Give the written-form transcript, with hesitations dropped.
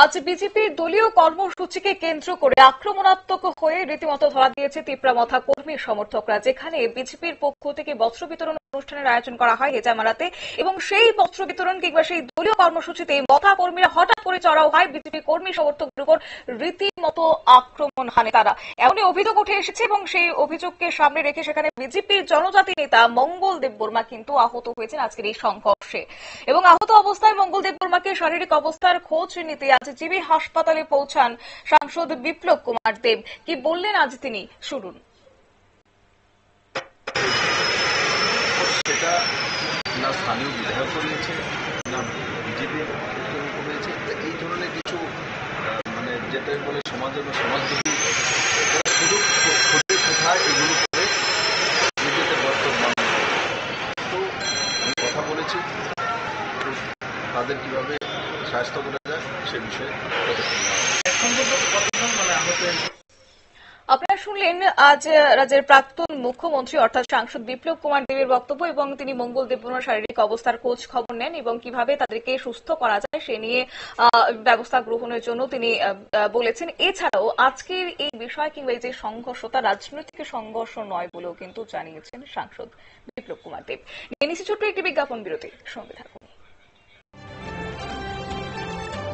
আজ বিজেপির দলীয় কর্মসূচিকে কেন্দ্র করে আক্রমণাত্মক হয়ে রীতিমতো ধরা দিয়েছে তিপ্রামথা কর্মী সমর্থকরা, যেখানে বিজেপির পক্ষ থেকে বস্ত্র বিতরণ অনুষ্ঠানের আয়োজন করা হয় হেজামারাতে, এবং সেই বস্ত্র বিতরণ কিংবা সেই দলীয় কর্মসূচিতে মথা কর্মীরা হঠাৎ করে চড়াও হয় বিজেপি কর্মী সমর্থকদের উপর, রীতিমতো আক্রমণ হানে তারা। এমনই অভিযোগ উঠে এসেছে এবং সেই অভিযোগকে সামনে রেখে সেখানে বিজেপির জনজাতি নেতা মঙ্গল দেববর্মা কিন্তু আহত হয়েছেন আজকের এই সংঘর্ষে, এবং আহত অবস্থায় মঙ্গল দেববর্মাকে শারীরিক অবস্থার খোঁজ নিতে আজ জিবি হাসপাতালে পৌঁছান সাংসদ বিপ্লব কুমার দেব। কি বললেন আজ তিনি, শুনুন। সেটা না স্থানীয় বিধায়ক করিয়েছে না বিজেপি করেছে, এই ধরনের কিছু মানে যেটা বলে সমাজযোগী সুযোগ খোঁজে কোথায় এগুলো করে নিজেদের বক্তব্য। তো আমি কথা বলেছি তাদের কিভাবে স্বাস্থ্য করা যায় সে বিষয়ে আপনারা শুনলেন আজ রাজ্যের প্রাক্তন মুখ্যমন্ত্রী অর্থাৎ সাংসদ বিপ্লব কুমার দেবের বক্তব্য, এবং তিনি মঙ্গল দেববর্মার শারীরিক অবস্থার খোঁজ খবর নেন এবং কিভাবে তাদেরকে সুস্থ করা যায় সে নিয়ে ব্যবস্থা গ্রহণের জন্য তিনি বলেছেন। এছাড়াও আজকের এই বিষয় কিংবা এই যে সংঘর্ষতা রাজনৈতিক সংঘর্ষ নয় বলেও কিন্তু জানিয়েছেন সাংসদ বিপ্লব কুমার দেব। নিয়ে নিচ্ছি ছোট্ট একটি বিজ্ঞাপন বিরতি, সঙ্গে থাকুন।